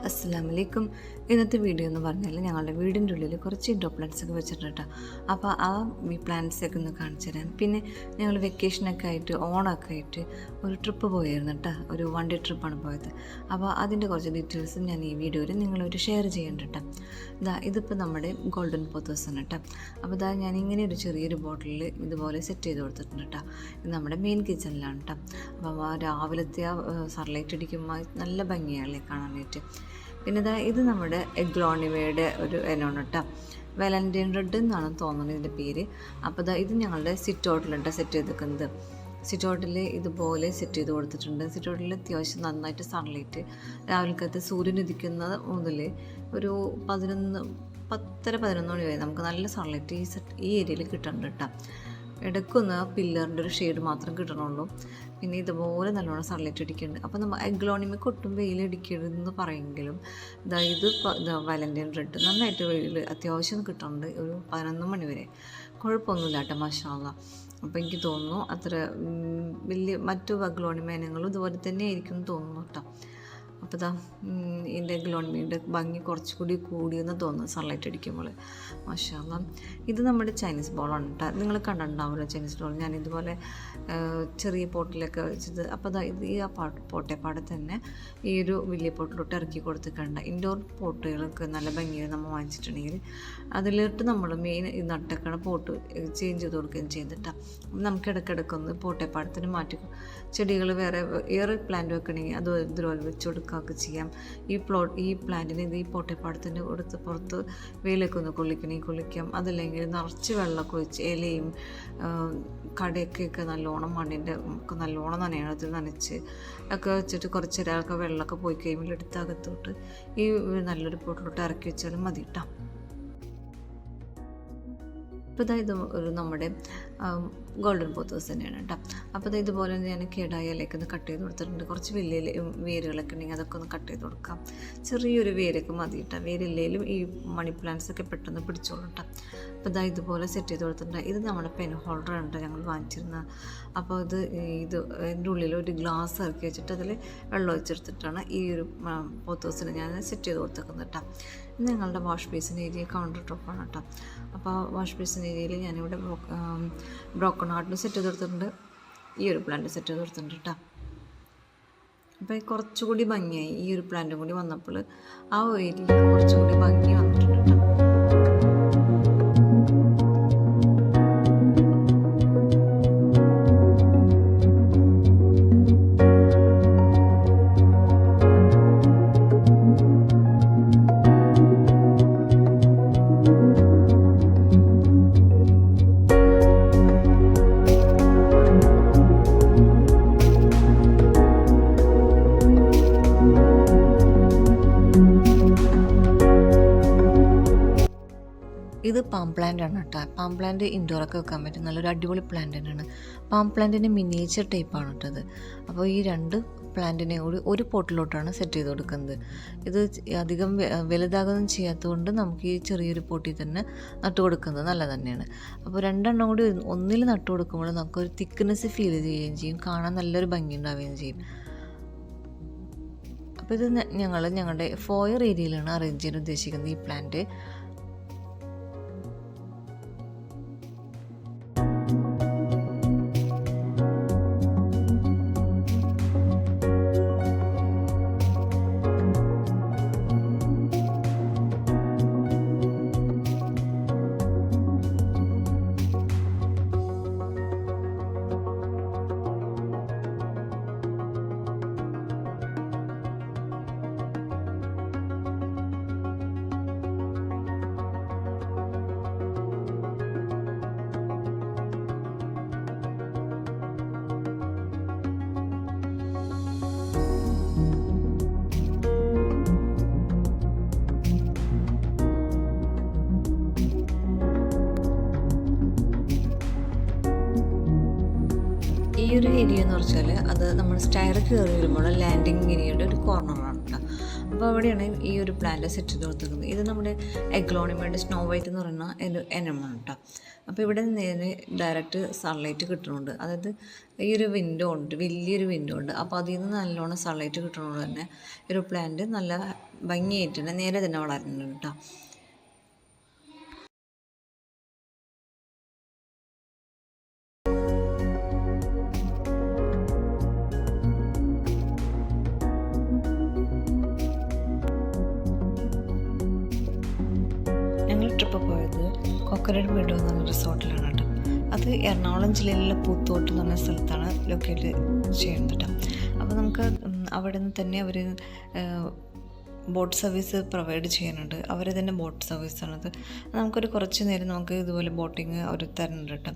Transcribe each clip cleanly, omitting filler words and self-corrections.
അസ്സലാമലൈക്കും. ഇന്നത്തെ വീഡിയോ എന്ന് പറഞ്ഞാൽ ഞങ്ങളുടെ വീടിൻ്റെ ഉള്ളിൽ കുറച്ച് ഇൻഡോർ പ്ലാന്റ്സ് ഒക്കെ വെച്ചിട്ടുണ്ട്. അപ്പോൾ ഈ പ്ലാന്റ്സൊക്കെ ഒന്ന് കാണിച്ചു തരാം. പിന്നെ ഞങ്ങൾ വെക്കേഷനൊക്കെ ആയിട്ട് ഓണമൊക്കെ ആയിട്ട് ഒരു ട്രിപ്പ് പോയിരുന്നു കേട്ടോ. ഒരു 1 ഡേ ട്രിപ്പാണ് പോയത്. അപ്പോൾ അതിൻ്റെ കുറച്ച് ഡീറ്റെയിൽസും ഞാൻ ഈ വീഡിയോയിൽ നിങ്ങളൊരു ഷെയർ ചെയ്യേണ്ട കേട്ടോ. ഇതിപ്പോൾ നമ്മുടെ ഗോൾഡൻ പോത്തോസാണ് കേട്ടോ. അപ്പോൾ ഞാനിങ്ങനെ ഒരു ചെറിയൊരു ബോട്ടിലിൽ ഇതുപോലെ സെറ്റ് ചെയ്ത് കൊടുത്തിട്ടുണ്ട് കേട്ടോ. ഇത് നമ്മുടെ മെയിൻ കിച്ചണിലാണ് കേട്ടോ. അപ്പോൾ രാവിലത്തെ സൺലൈറ്റ് അടിക്കുമ്പോൾ നല്ല ഭംഗിയാണല്ലേ കാണാനായിട്ട്. പിന്നെ ഇത് നമ്മുടെ എഗ്ലോണിമയുടെ ഒരു ഇനമാണ് കേട്ടോ. വാലന്റൈൻ റെഡ് എന്നാണ് തോന്നുന്നത് ഇതിൻ്റെ പേര്. അപ്പോൾ ഇത് ഞങ്ങളുടെ സിറ്റ് ഔട്ടിലുണ്ട് സെറ്റ് ചെയ്തിരിക്കുന്നത്. സിറ്റ് ഔട്ടിൽ ഇതുപോലെ സെറ്റ് ചെയ്ത് കൊടുത്തിട്ടുണ്ട്. സിറ്റ് ഔട്ടിൽ അത്യാവശ്യം നന്നായിട്ട് സൺലൈറ്റ് രാവിലത്തെ സൂര്യൻ ഉദിക്കുന്നത് മുതൽ ഒരു 10-11 മണി വരെ നമുക്ക് നല്ല സൺലൈറ്റ് ഈ ഏരിയയിൽ കിട്ടുന്നുണ്ട് കേട്ടോ. ഇടയ്ക്കൊന്ന് പില്ലറിൻ്റെ ഒരു ഷെയ്ഡ് മാത്രം കിട്ടണുള്ളൂ. പിന്നെ ഇതുപോലെ നല്ലോണം സൺലൈറ്റ് അടിക്കുന്നുണ്ട്. അപ്പോൾ നമ്മൾ എഗ്ലോണിമയ്ക്ക് ഒട്ടും വെയിലടിക്കരുതെന്ന് പറയുമെങ്കിലും ഇത് വാലന്റൈൻ റെഡ് നന്നായിട്ട് വെയിൽ അത്യാവശ്യം കിട്ടുന്നുണ്ട്. ഒരു 11 മണി വരെ കുഴപ്പമൊന്നുമില്ല കേട്ടോ, മാഷാ അല്ലാഹ്. അപ്പോൾ എനിക്ക് തോന്നുന്നു അത്ര വലിയ മറ്റു എഗ്ലോണിമ ഇനങ്ങളും ഇതുപോലെ തന്നെ ആയിരിക്കും എന്ന് തോന്നുന്നു കേട്ടോ. അപ്പോൾ ഇതിൻ്റെ എഗ്ലോണിമയുടെ ഭംഗി കുറച്ചുകൂടി കൂടിയെന്ന് തോന്നുന്നു സൺലൈറ്റ് അടിക്കുമ്പോൾ, മാഷാ അല്ലാഹ്. ഇത് നമ്മുടെ ചൈനീസ് ബോളാണ് കേട്ടോ. നിങ്ങൾ കണ്ടിട്ടുണ്ടാവുമല്ലോ ചൈനീസ് ബോൾ. ഞാനിതുപോലെ ചെറിയ പോട്ടിലൊക്കെ വെച്ചത്. അപ്പോൾ ഇത് ഈ പോട്ടേപ്പാടെ തന്നെ ഈ ഒരു വലിയ പോട്ടിലോട്ട് ഇറക്കി കൊടുത്തിട്ടുണ്ട്. ഇൻഡോർ പോട്ടുകളൊക്കെ നല്ല ഭംഗിയിൽ നമ്മൾ വാങ്ങിച്ചിട്ടുണ്ടെങ്കിൽ അതിലോട്ട് നമ്മൾ മെയിൻ ഈ നട്ടക്കണ പോട്ട് ചേഞ്ച് ചെയ്ത് കൊടുക്കുകയും ചെയ്തിട്ടാണ്. നമുക്ക് ഇടയ്ക്കിടയ്ക്കൊന്ന് പോട്ടേപ്പാടത്തിന് മാറ്റി ചെടികൾ വേറെ പ്ലാന്റ് വെക്കണമെങ്കിൽ അത് ഇതുപോലെ വെച്ച് കൊടുക്കുകയൊക്കെ ചെയ്യാം. ഈ പ്ലാന്റിന് ഈ പോട്ടേപ്പാടത്തിൻ്റെ കൊടുത്ത് പുറത്ത് വെയിലൊക്കെ ഒന്ന് കൊള്ളിക്കാം. അതല്ലെങ്കിൽ നിറച്ച് വെള്ളമൊക്കെ ഒഴിച്ച് ഇലയും കടയൊക്കെ നല്ലോണം മണ്ണിൻ്റെ ഒക്കെ നല്ലോണം നനയണത്തിൽ നനച്ച് ഒക്കെ വെച്ചിട്ട് കുറച്ച് ഒരാൾക്ക് വെള്ളമൊക്കെ പോയി കഴിയുമ്പോൾ എടുത്തകത്തോട്ട് ഈ നല്ലൊരു പോട്ടിലോട്ട് ഇറക്കി വെച്ചാലും മതി കേട്ടോ. അപ്പോൾ ഇത് ഒരു നമ്മുടെ ഗോൾഡൻ പോത്തോസ് തന്നെയാണ് കേട്ടോ. അപ്പോൾ ഇതുപോലെ ഞാൻ കേടായ ഇലയൊക്കെ ഒന്ന് കട്ട് ചെയ്ത് കൊടുത്തിട്ടുണ്ട്. കുറച്ച് വലിയ വേരുകളൊക്കെ ഉണ്ടെങ്കിൽ അതൊക്കെ ഒന്ന് കട്ട് ചെയ്ത് കൊടുക്കാം. ചെറിയൊരു വേരൊക്കെ മതി കേട്ടോ. വേരില്ലേലും ഈ മണി പ്ലാന്റ്സ് ഒക്കെ പെട്ടെന്ന് പിടിച്ചോളും കേട്ടോ. അപ്പോൾ ഇതുപോലെ സെറ്റ് ചെയ്ത് കൊടുത്തിട്ടുണ്ട്. ഇത് നമ്മുടെ പെൻ ഹോൾഡറാണ് കേട്ടോ ഞങ്ങൾ വാങ്ങിച്ചിരുന്നത്. അപ്പോൾ ഇതിൻ്റെ ഉള്ളിൽ ഒരു ഗ്ലാസ് ഇറക്കി വെച്ചിട്ട് അതിൽ വെള്ളം ഒഴിച്ചെടുത്തിട്ടാണ് ഈ ഒരു പോത്തോസിന് ഞാൻ സെറ്റ് ചെയ്ത് കൊടുത്തേക്കുന്നത് കേട്ടോ. ഇത് ഞങ്ങളുടെ വാഷ് ബേസിൻ ഏരിയ കൗണ്ടർ ടോപ്പാണ് കേട്ടോ. അപ്പോൾ വാഷ് ബേസിൻ ഏരിയയിൽ ഞാനിവിടെ ബ്രോക്കൺ ഹാർട്ടിൽ സെറ്റ് ചെയ്ത് കൊടുത്തിട്ടുണ്ട്. ഈ ഒരു പ്ലാന്റ് സെറ്റ് ചെയ്ത് കൊടുത്തിട്ടുണ്ട് കേട്ടോ. അപ്പോൾ കുറച്ചുകൂടി ഭംഗിയായി ഈ ഒരു പ്ലാന്റും കൂടി വന്നപ്പോൾ ആ ഏരിയയിൽ കുറച്ചുകൂടി ഭംഗി വന്നിട്ടുണ്ട് കേട്ടോ. ഇത് പാം പ്ലാന്റ് ആണ് കേട്ടോ. പാം പ്ലാന്റ് ഇൻഡോറൊക്കെ വെക്കാൻ പറ്റും നല്ലൊരു അടിപൊളി പ്ലാന്റ് തന്നെയാണ്. പാം പ്ലാന്റിൻ്റെ മിനിയേച്ചർ ടൈപ്പാണ് കേട്ടത്. അപ്പോൾ ഈ 2 പ്ലാന്റിനെ കൂടി ഒരു പോട്ടിലോട്ടാണ് സെറ്റ് ചെയ്ത് കൊടുക്കുന്നത്. ഇത് അധികം വലുതാകുകയൊന്നും ചെയ്യാത്തതുകൊണ്ട് നമുക്ക് ഈ ചെറിയൊരു പോട്ടിൽ തന്നെ നട്ടു കൊടുക്കുന്നത് നല്ലത് തന്നെയാണ്. അപ്പോൾ 2 എണ്ണം കൂടി ഒന്നിൽ നട്ടു കൊടുക്കുമ്പോൾ നമുക്കൊരു തിക്നെസ് ഫീൽ ചെയ്യുകയും ചെയ്യും, കാണാൻ നല്ലൊരു ഭംഗി ഉണ്ടാവുകയും ചെയ്യും. അപ്പോൾ ഇത് ഞങ്ങളുടെ ഫോയർ ഏരിയയിലാണ് അറേഞ്ച് ചെയ്യാൻ ഉദ്ദേശിക്കുന്നത് ഈ പ്ലാന്റ്. ഈ ഒരു ഏരിയ എന്ന് വെച്ചാൽ അത് നമ്മൾ സ്റ്റയർ കയറി വരുമ്പോൾ ലാൻഡിങ് ഏരിയയുടെ ഒരു കോർണറാണ് കേട്ടോ. അപ്പോൾ അവിടെയാണ് ഈ ഒരു പ്ലാന്റ് സെറ്റ് ചെയ്ത് കൊടുത്തിരിക്കുന്നത്. ഇത് നമ്മുടെ എഗ്ലോണിമയുടെ സ്നോ വൈറ്റ് എന്ന് പറയുന്ന ഇനമാണ് കേട്ടോ. അപ്പോൾ ഇവിടെ നേരെ ഡയറക്റ്റ് സൺലൈറ്റ് കിട്ടുന്നുണ്ട്. അതായത് ഈ ഒരു വിൻഡോ ഉണ്ട്, വലിയൊരു വിൻഡോ ഉണ്ട്. അപ്പോൾ അതിൽ നിന്ന് നല്ലോണം സൺലൈറ്റ് കിട്ടുന്നതുകൊണ്ട് തന്നെ ഒരു പ്ലാന്റ് നല്ല ഭംഗിയായിട്ട് തന്നെ നേരെ തന്നെ വളരുന്നുണ്ട് കേട്ടോ. ഞങ്ങൾ ട്രിപ്പ് പോയത് കോക്കനട്ട് മെഡോ എന്ന് പറഞ്ഞ റിസോർട്ടിലാണ് കേട്ടോ. അത് എറണാകുളം ജില്ലയിലെ പൂത്തോട്ട് എന്ന് പറഞ്ഞ സ്ഥലത്താണ് ലൊക്കേറ്റ് ചെയ്യുന്നത് കേട്ടോ. അപ്പോൾ നമുക്ക് അവിടെ നിന്ന് തന്നെ അവർ ബോട്ട് സർവീസ് പ്രൊവൈഡ് ചെയ്യുന്നുണ്ട്. അവർ തന്നെ ബോട്ട് സർവീസാണത്. നമുക്കൊരു കുറച്ച് നേരം നമുക്ക് ഇതുപോലെ ബോട്ടിങ് അവർ തരുന്നുണ്ട് കേട്ടോ.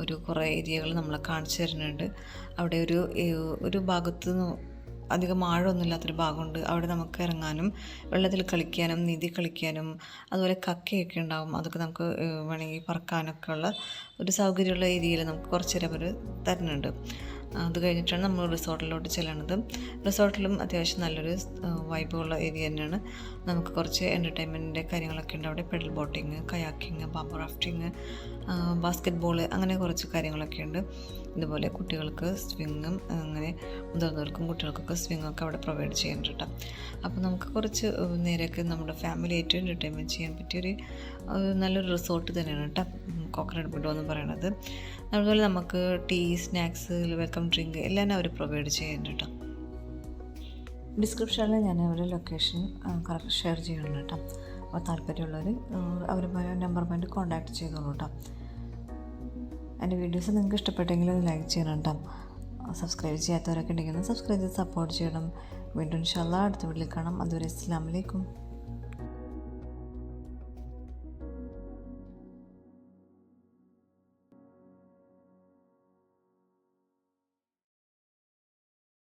ഒരു കുറേ ഏരിയകൾ നമ്മളെ കാണിച്ചു തരുന്നുണ്ട്. അവിടെ ഒരു ഭാഗത്ത് അധികം ആഴമൊന്നുമില്ലാത്തൊരു ഭാഗമുണ്ട്. അവിടെ നമുക്ക് ഇറങ്ങാനും വെള്ളത്തിൽ കളിക്കാനും നീന്തി കളിക്കാനും അതുപോലെ കക്കയൊക്കെ ഉണ്ടാകും. അതൊക്കെ നമുക്ക് വേണമെങ്കിൽ പറക്കാനൊക്കെ ഉള്ള ഒരു സൗകര്യമുള്ള ഏരിയയിൽ നമുക്ക് കുറച്ച് നേരം അവർ തരുന്നുണ്ട്. അത് കഴിഞ്ഞിട്ടാണ് നമ്മൾ റിസോർട്ടിലോട്ട് ചെല്ലണത്. റിസോർട്ടിലും അത്യാവശ്യം നല്ലൊരു വൈബുള്ള ഏരിയ തന്നെയാണ്. നമുക്ക് കുറച്ച് എൻ്റർടൈൻമെൻറ്റിൻ്റെ കാര്യങ്ങളൊക്കെ ഉണ്ട് അവിടെ. Pedal boating, kayaking, bamboo rafting, basketball, അങ്ങനെ കുറച്ച് കാര്യങ്ങളൊക്കെ ഉണ്ട്. ഇതുപോലെ കുട്ടികൾക്ക് സ്വിങ്ങും, അങ്ങനെ മുതിർന്നവർക്കും കുട്ടികൾക്കൊക്കെ സ്വിങ്ങൊക്കെ അവിടെ പ്രൊവൈഡ് ചെയ്യുന്നുണ്ട് കേട്ടോ. അപ്പോൾ നമുക്ക് കുറച്ച് നേരമൊക്കെ നമ്മുടെ ഫാമിലി ആയിട്ട് എൻ്റർടൈൻമെൻറ്റ് ചെയ്യാൻ പറ്റിയൊരു നല്ലൊരു റിസോർട്ട് തന്നെയാണ് കേട്ടോ കോക്കനട്ട് മെഡോ എന്ന് പറയുന്നത്. അതുപോലെ നമുക്ക് ടീ, സ്നാക്സ്, വെൽക്കം ഡ്രിങ്ക് എല്ലാം അവർ പ്രൊവൈഡ് ചെയ്യുന്നുണ്ട് കേട്ടോ. ഡിസ്ക്രിപ്ഷനിൽ ഞാൻ അവരുടെ ലൊക്കേഷൻ കറക്റ്റ് ഷെയർ ചെയ്യുന്നുണ്ട് കേട്ടോ. അപ്പോൾ താല്പര്യമുള്ളവർ അവരുമായി നമ്പർ പോയിട്ട് കോൺടാക്റ്റ് ചെയ്തോളൂ കേട്ടോ. എൻ്റെ വീഡിയോസ് നിങ്ങൾക്ക് ഇഷ്ടപ്പെട്ടെങ്കിൽ അത് ലൈക്ക് ചെയ്യണം കേട്ടോ. സബ്സ്ക്രൈബ് ചെയ്യാത്തവരൊക്കെ ഉണ്ടെങ്കിൽ സബ്സ്ക്രൈബ് ചെയ്ത് സപ്പോർട്ട് ചെയ്യണം. വീണ്ടും ഇൻഷാ അല്ലാഹ് അടുത്ത വീട്ടിൽ കാണാം. അതുവരെ അസ്സലാമു അലൈക്കും.